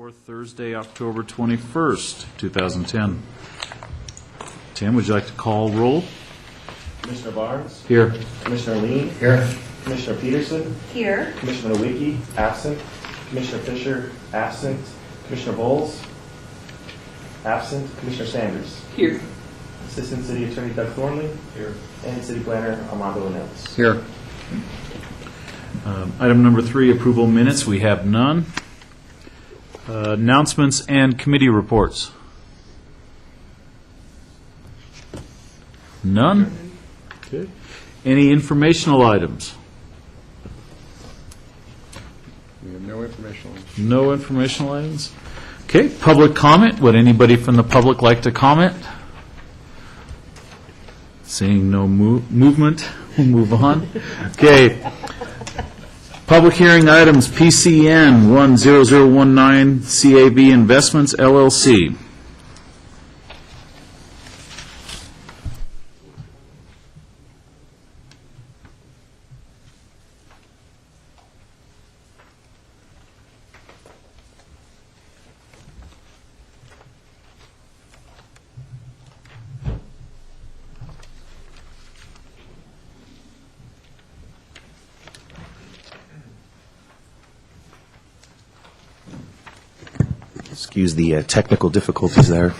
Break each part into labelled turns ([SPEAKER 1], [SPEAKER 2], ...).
[SPEAKER 1] for Thursday, October 21st, 2010. Tim, would you like to call roll?
[SPEAKER 2] Commissioner Barnes?
[SPEAKER 1] Here.
[SPEAKER 2] Commissioner Lean?
[SPEAKER 3] Here.
[SPEAKER 2] Commissioner Peterson?
[SPEAKER 4] Here.
[SPEAKER 2] Commissioner Wiki? Absent. Commissioner Fisher? Absent. Commissioner Bowles? Absent. Commissioner Sanders?
[SPEAKER 4] Here.
[SPEAKER 2] Assistant City Attorney Doug Thornley? Here. And City Planner Armando Lanels.
[SPEAKER 3] Here.
[SPEAKER 1] Item number 3, approval minutes. We have none. Announcements and committee reports. None? Okay. Any informational items?
[SPEAKER 3] We have no information.
[SPEAKER 1] No informational items? Okay, public comment. Would anybody from the public like to comment? Seeing no movement, we'll move on. Okay. Public hearing items, PCN 10019, CAB Investments, LLC.
[SPEAKER 5] Excuse the technical difficulties there.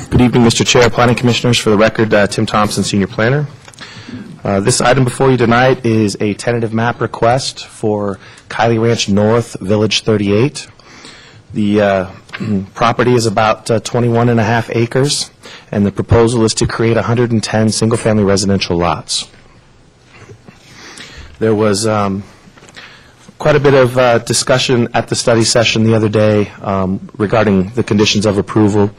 [SPEAKER 5] Good evening, Mr. Chair, Planning Commissioners. For the record, Tim Thompson, Senior Planner. This item before you tonight is a tentative map request for Kylie Ranch North, Village 38. The property is about 21 and a half acres, and the proposal is to create 110 single-family residential lots. There was quite a bit of discussion at the study session the other day regarding the conditions of approval.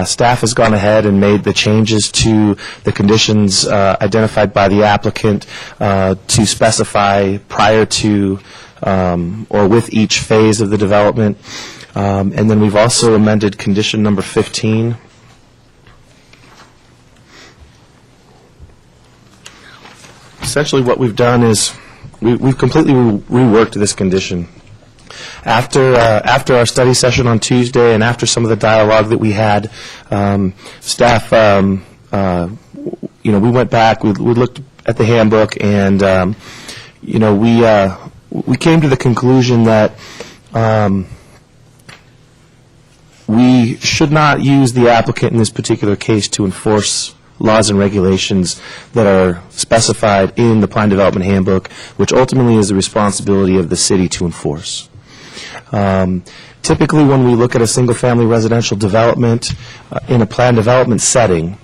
[SPEAKER 5] Staff has gone ahead and made the changes to the conditions identified by the applicant to specify prior to or with each phase of the development. And then we've also amended condition number 15. Essentially what we've done is we've completely reworked this condition. After our study session on Tuesday and after some of the dialogue that we had, staff, we went back, we looked at the handbook, and, we came to the conclusion that we should not use the applicant in this particular case to enforce laws and regulations that are specified in the Plan Development Handbook, which ultimately is the responsibility of the city to enforce. Typically, when we look at a single-family residential development in a plan development setting,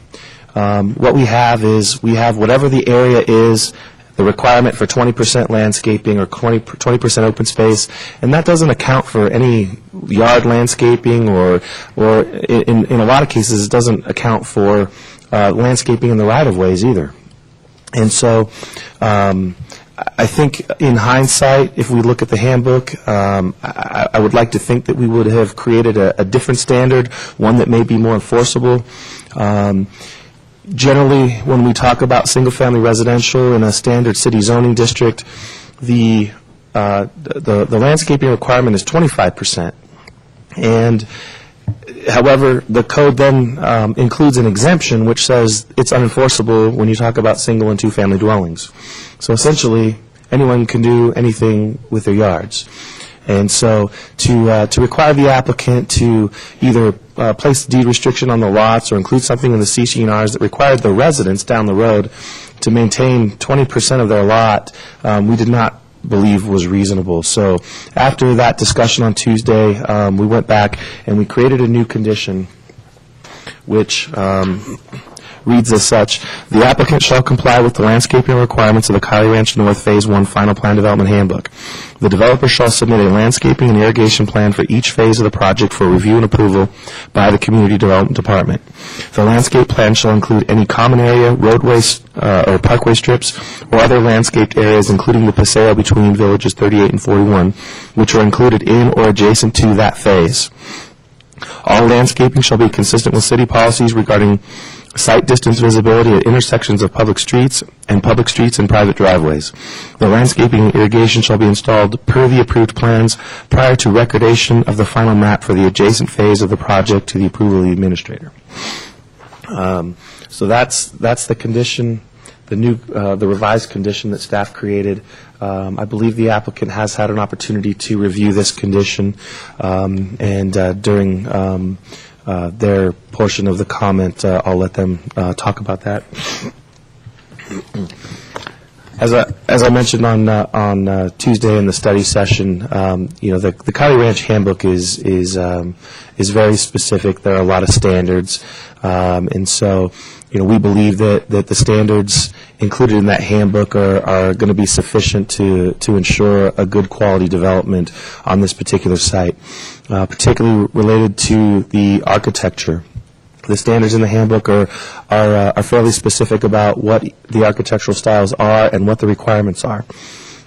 [SPEAKER 5] what we have is we have whatever the area is, the requirement for 20% landscaping or 20% open space, and that doesn't account for any yard landscaping or in a lot of cases, it doesn't account for landscaping in the right-of-ways either. And so I think in hindsight, if we look at the handbook, I would like to think that we would have created a different standard, one that may be more enforceable. Generally, when we talk about single-family residential in a standard city zoning district, the landscaping requirement is 25%. And however, the code then includes an exemption which says it's unenforceable when you talk about single and two-family dwellings. So essentially, anyone can do anything with their yards. And so to require the applicant to either place a deed restriction on the lots or include something in the CC&Rs that required the residents down the road to maintain 20% of their lot, we did not believe was reasonable. So after that discussion on Tuesday, we went back and we created a new condition which reads as such: the applicant shall comply with the landscaping requirements of the Kylie Ranch North Phase 1 Final Plan Development Handbook. The developer shall submit a landscaping and irrigation plan for each phase of the project for review and approval by the Community Development Department. The landscape plan shall include any common area, roadways, or parkway strips, or other landscaped areas, including the paseo between villages 38 and 41, which are included in or adjacent to that phase. All landscaping shall be consistent with city policies regarding sight distance visibility at intersections of public streets and private driveways. The landscaping and irrigation shall be installed per the approved plans prior to recordation of the final map for the adjacent phase of the project to the approval of the administrator. So that's the condition, the revised condition that staff created. I believe the applicant has had an opportunity to review this condition, and during their portion of the comment, I'll let them talk about that. As I mentioned on Tuesday in the study session, the Kylie Ranch handbook is very specific. There are a lot of standards, and so we believe that the standards included in that handbook are going to be sufficient to ensure a good quality development on this particular site, particularly related to the architecture. The standards in the handbook are fairly specific about what the architectural styles are and what the requirements are.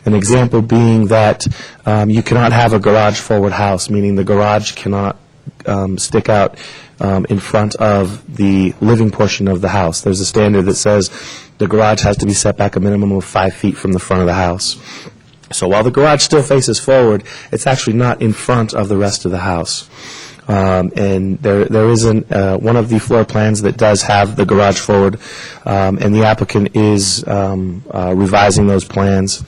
[SPEAKER 5] An example being that you cannot have a garage-forward house, meaning the garage cannot stick out in front of the living portion of the house. There's a standard that says the garage has to be set back a minimum of 5 feet from the front of the house. So while the garage still faces forward, it's actually not in front of the rest of the house. And there isn't one of the floor plans that does have the garage forward, and the applicant is revising those plans.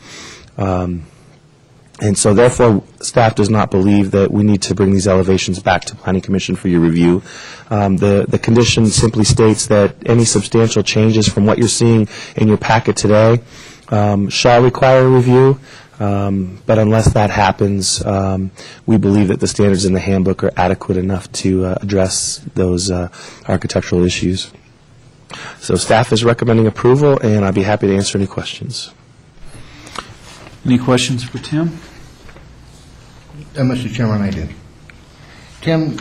[SPEAKER 5] And so therefore, staff does not believe that we need to bring these elevations back to Planning Commission for your review. The condition simply states that any substantial changes from what you're seeing in your packet today shall require a review. But unless that happens, we believe that the standards in the handbook are adequate enough to address those architectural issues. So staff is recommending approval, and I'd be happy to answer any questions.
[SPEAKER 1] Any questions for Tim?
[SPEAKER 4] Mr. Chairman, I did. Tim,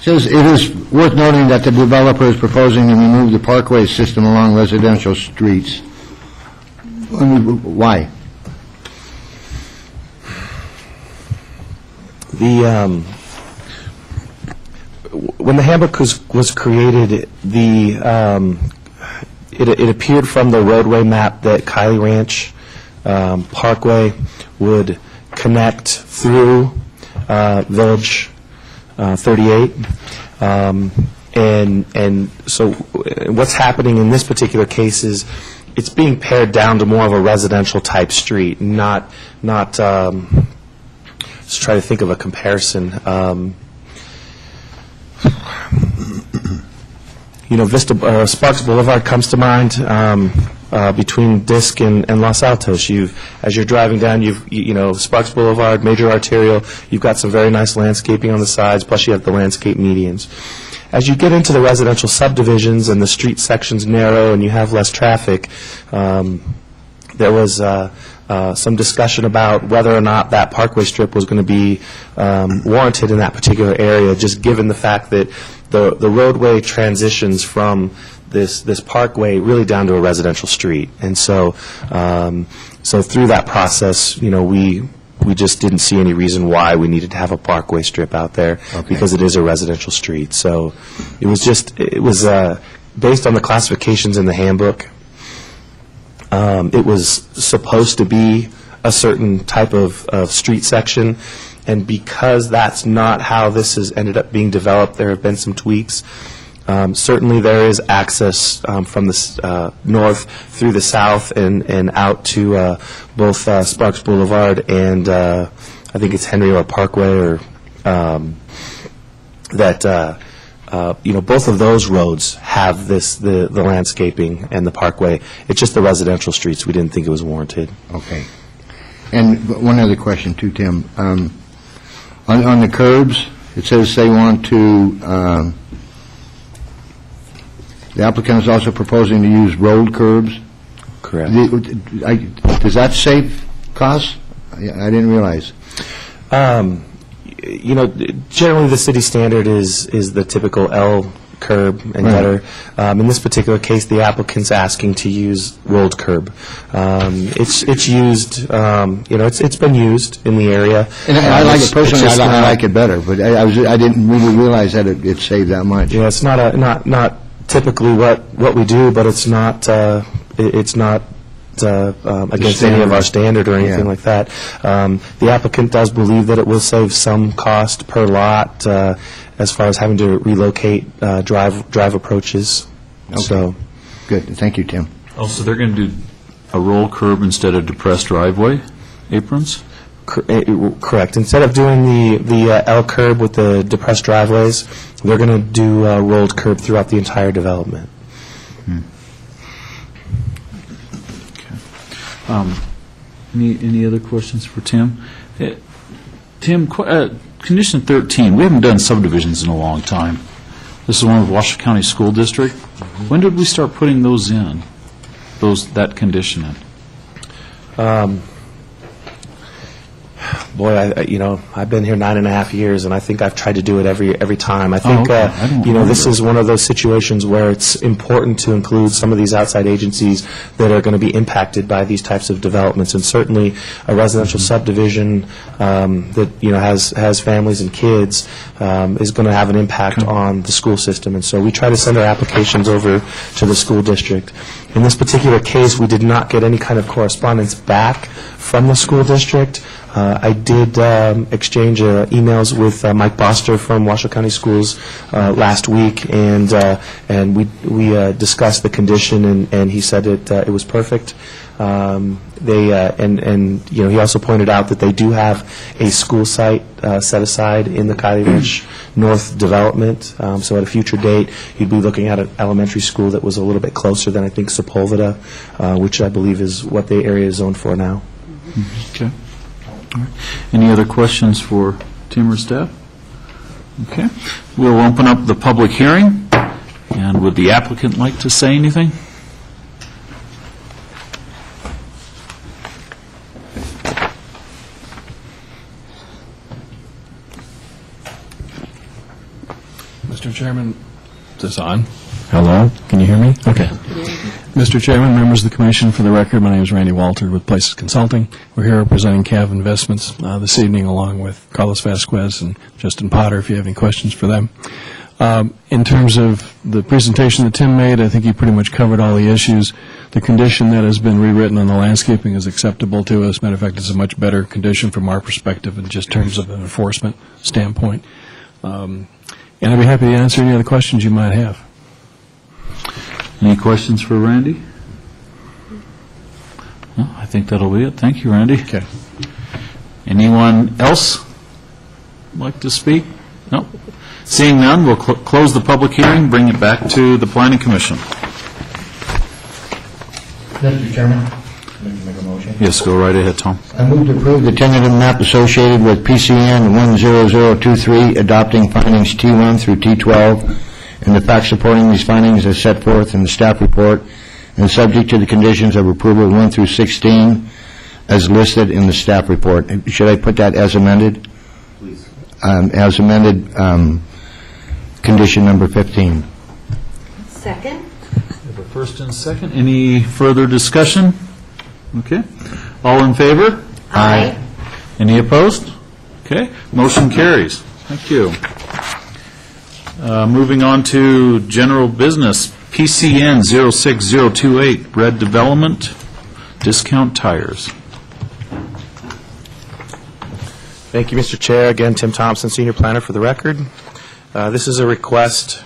[SPEAKER 4] says it is worth noting that the developer is proposing to remove the parkway system along residential streets. Why?
[SPEAKER 5] When the handbook was created, it appeared from the roadway map that Kylie Ranch Parkway would connect through Village 38, and so what's happening in this particular case is it's being pared down to more of a residential type street, not. Let's try to think of a comparison. Sparks Boulevard comes to mind between Disk and Los Altos. As you're driving down, Sparks Boulevard, major arterial. You've got some very nice landscaping on the sides. Plus, you have the landscape medians. As you get into the residential subdivisions and the street sections narrow and you have less traffic, there was some discussion about whether or not that parkway strip was going to be warranted in that particular area, just given the fact that the roadway transitions from this parkway really down to a residential street. And so through that process, we just didn't see any reason why we needed to have a parkway strip out there, because it is a residential street. So it was based on the classifications in the handbook. It was supposed to be a certain type of street section, and because that's not how this has ended up being developed, there have been some tweaks. Certainly there is access from the north through the south and out to both Sparks Boulevard and I think it's Henry or Parkway, or both of those roads have the landscaping and the parkway. It's just the residential streets we didn't think it was warranted.
[SPEAKER 4] Okay. And one other question too, Tim. On the curbs, it says they want to, the applicant is also proposing to use rolled curbs.
[SPEAKER 5] Correct.
[SPEAKER 4] Does that save costs? I didn't realize.
[SPEAKER 5] Generally the city standard is the typical L curb and gutter. In this particular case, the applicant's asking to use rolled curb. It's used, it's been used in the area.
[SPEAKER 4] And I like it personally. I like it better, but I didn't really realize that it saved that much.
[SPEAKER 5] Yeah, it's not typically what we do, but it's not against any of our standard or anything
[SPEAKER 4] Yeah.
[SPEAKER 5] like that. The applicant does believe that it will save some cost per lot as far as having to relocate drive approaches. So,
[SPEAKER 4] Good, thank you, Tim.
[SPEAKER 1] Oh, so they're going to do a roll curb instead of depressed driveway aprons?
[SPEAKER 5] correct. Instead of doing the L curb with the depressed driveways, they're going to do a rolled curb throughout the entire development.
[SPEAKER 1] Any other questions for Tim? Tim, condition 13, we haven't done subdivisions in a long time. This is one of Washoe County School District. When did we start putting those in, that condition in?
[SPEAKER 5] Boy, I've been here 9.5 years, and I think I've tried to do it every time. I think,
[SPEAKER 1] okay. I don't
[SPEAKER 5] this
[SPEAKER 1] remember.
[SPEAKER 5] is one of those situations where it's important to include some of these outside agencies that are going to be impacted by these types of developments, and certainly a residential subdivision that, has families and kids is going to have an impact on the school system, and so we try to send our applications over to the school district. In this particular case, we did not get any kind of correspondence back from the school district. I did exchange emails with Mike Boster from Washoe County Schools last week, and we discussed the condition, and he said it was perfect. He also pointed out that they do have a school site set aside in the Kylie Ridge North development. So at a future date, you'd be looking at an elementary school that was a little bit closer than, I think, Sepulveda, which I believe is what the area is zoned for now.
[SPEAKER 1] Okay. All right. Any other questions for Tim or staff? Okay. We'll open up the public hearing. And would the applicant like to say anything?
[SPEAKER 6] Mr. Chairman, is this on? Hello? Can you hear me? Okay. Mr. Chairman, members of the Commission, for the record, my name is Randy Walter with Places Consulting. We're here representing CAV Investments this evening, along with Carlos Vasquez and Justin Potter, if you have any questions for them. In terms of the presentation that Tim made, I think he pretty much covered all the issues. The condition that has been rewritten on the landscaping is acceptable to us. Matter of fact, it's a much better condition from our perspective in just terms of an enforcement standpoint. And I'd be happy to answer any other questions you might have.
[SPEAKER 1] Any questions for Randy? No, I think that'll be it. Thank you, Randy.
[SPEAKER 6] Okay.
[SPEAKER 1] Anyone else like to speak? No? Seeing none, we'll close the public hearing, bring it back to the Planning Commission.
[SPEAKER 4] Mr. Chairman, I'd like to make a motion.
[SPEAKER 1] Yes, go right ahead, Tom.
[SPEAKER 4] I move to approve the tentative map associated with PCN 10023, adopting findings T1 through T12, and the facts supporting these findings as set forth in the staff report, and subject to the conditions of approval 1 through 16, as listed in the staff report. Should I put that as amended? Please. As amended, condition number 15.
[SPEAKER 7] Second.
[SPEAKER 1] We have a first and a second. Any further discussion? Okay. All in favor?
[SPEAKER 7] Aye.
[SPEAKER 1] Any opposed? Okay. Motion carries. Thank you. Moving on to general business, PCN 06028, Bread Development, Discount Tires.
[SPEAKER 5] Thank you, Mr. Chair. Again, Tim Thompson, Senior Planner for the record. This is a request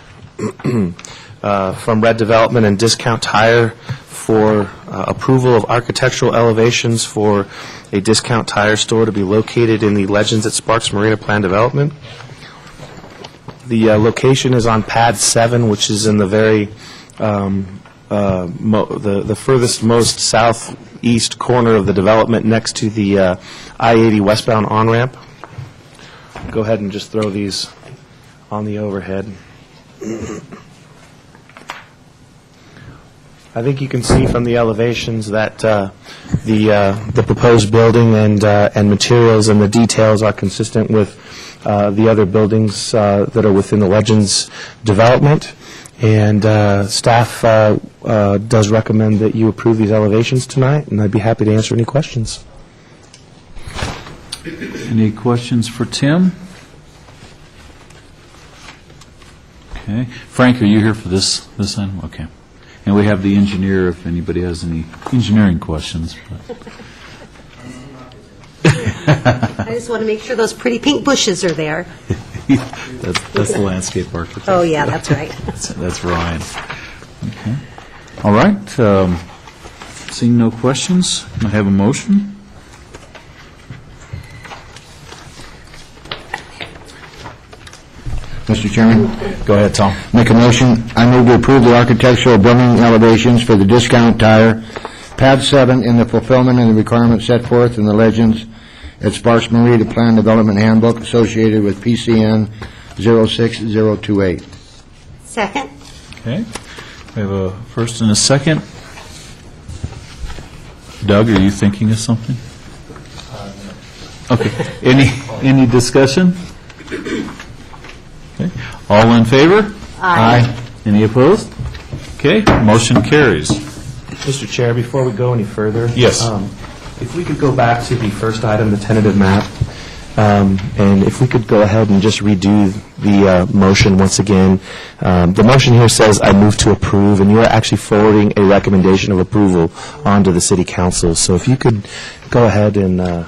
[SPEAKER 5] from Red Development and Discount Tire for approval of architectural elevations for a Discount Tire store to be located in the Legends at Sparks Marina Plan Development. The location is on Pad 7, which is in the very the furthest most southeast corner of the development, next to the I-80 westbound on-ramp. Go ahead and just throw these on the overhead. I think you can see from the elevations that the proposed building and materials and the details are consistent with the other buildings that are within the Legends development. And staff does recommend that you approve these elevations tonight, and I'd be happy to answer any questions.
[SPEAKER 1] Any questions for Tim? Okay. Frank, are you here for this item? Okay. And we have the engineer, if anybody has any engineering questions.
[SPEAKER 7] I just want to make sure those pretty pink bushes are there.
[SPEAKER 1] That's the landscape architect.
[SPEAKER 7] Oh, yeah, that's right.
[SPEAKER 1] That's Ryan. Okay. All right. Seeing no questions, I have a motion.
[SPEAKER 4] Mr. Chairman?
[SPEAKER 1] Go ahead, Tom.
[SPEAKER 4] Make a motion, I move to approve the architectural building elevations for the Discount Tire, Pad 7, in the fulfillment of the requirements set forth in the legends at Sparks Marita Plan Development Handbook associated with PCN 06028.
[SPEAKER 7] Second?
[SPEAKER 1] Okay. We have a first and a second. Doug, are you thinking of something? Okay. Any discussion? Okay. All in favor?
[SPEAKER 7] Aye.
[SPEAKER 1] Any opposed? Okay, motion carries.
[SPEAKER 5] Mr. Chair, before we go any further.
[SPEAKER 1] Yes.
[SPEAKER 5] If we could go back to the first item, the tentative map, and if we could go ahead and just redo the motion once again. The motion here says, "I move to approve," and you are actually forwarding a recommendation of approval onto the city council. So if you could go ahead and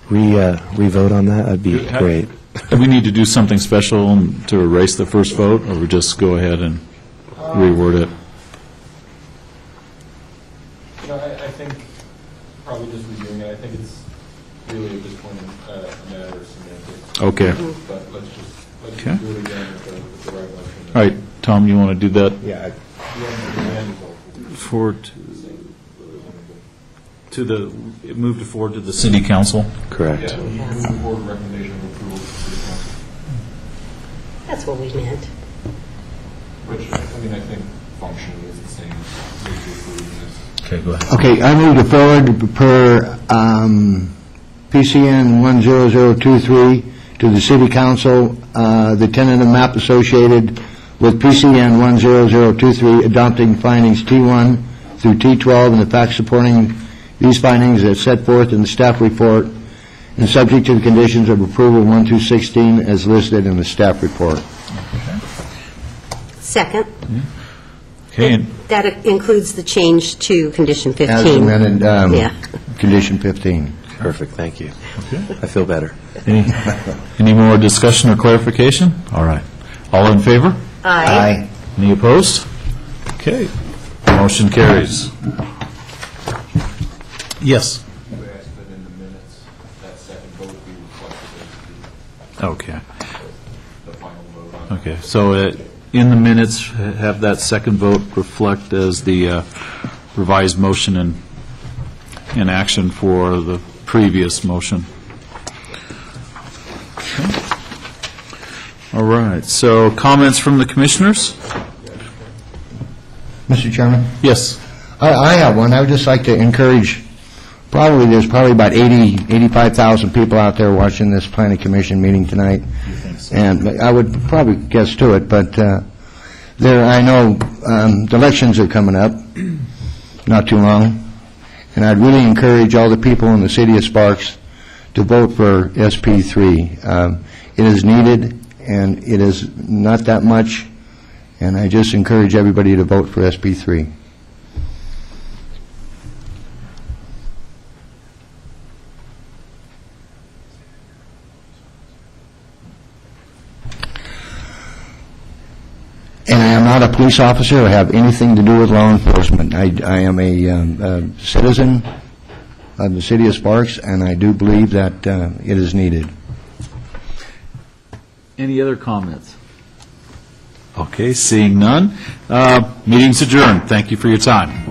[SPEAKER 5] re-vote on that, that'd be great.
[SPEAKER 1] Do we need to do something special to erase the first vote, or we just go ahead and reword it?
[SPEAKER 8] I think probably just reviewing it, I think it's really at this point a matter of semantics.
[SPEAKER 1] Okay.
[SPEAKER 8] But let's
[SPEAKER 1] Okay.
[SPEAKER 8] do it again with the right motion.
[SPEAKER 1] All right, Tom, you want to do that?
[SPEAKER 5] Yeah.
[SPEAKER 1] Forward to the, move to forward to the city council?
[SPEAKER 5] Correct.
[SPEAKER 8] Move forward recommendation of approval to the city council,
[SPEAKER 7] That's what we meant.
[SPEAKER 8] which, I think functionally is the same. Move to approve this.
[SPEAKER 1] Okay, go ahead.
[SPEAKER 4] Okay, I move to forward per PCN 10023 to the City Council, the tentative map associated with PCN 10023 adopting findings T1 through T12 and the facts supporting these findings as set forth in the staff report and subject to the conditions of approval 1 through 16 as listed in the staff report.
[SPEAKER 7] Second?
[SPEAKER 1] Okay, and
[SPEAKER 7] That includes the change to condition 15.
[SPEAKER 4] As amended,
[SPEAKER 7] Yeah.
[SPEAKER 4] condition 15.
[SPEAKER 5] Perfect, thank you. I feel better.
[SPEAKER 1] any more discussion or clarification? All right. All in favor?
[SPEAKER 7] Aye.
[SPEAKER 1] Any opposed? Okay, motion carries. Yes?
[SPEAKER 8] We ask that in the minutes, that second vote be reflected as
[SPEAKER 1] Okay.
[SPEAKER 8] the final vote on.
[SPEAKER 1] Okay, so in the minutes, have that second vote reflect as the revised motion in action for the previous motion. Okay. All right, so comments from the commissioners?
[SPEAKER 4] Mr. Chairman?
[SPEAKER 1] Yes.
[SPEAKER 4] I have one. I would just like to encourage, there's probably about 85,000 people out there watching this planning commission meeting tonight. And I would probably guess to it, but I know the elections are coming up, not too long, and I'd really encourage all the people in the city of Sparks to vote for SP3. It is needed, and it is not that much, and I just encourage everybody to vote for SP3. And I am not a police officer or have anything to do with law enforcement. I am a citizen of the city of Sparks, and I do believe that it is needed.
[SPEAKER 1] Any other comments? Okay, seeing none, meeting's adjourned. Thank you for your time.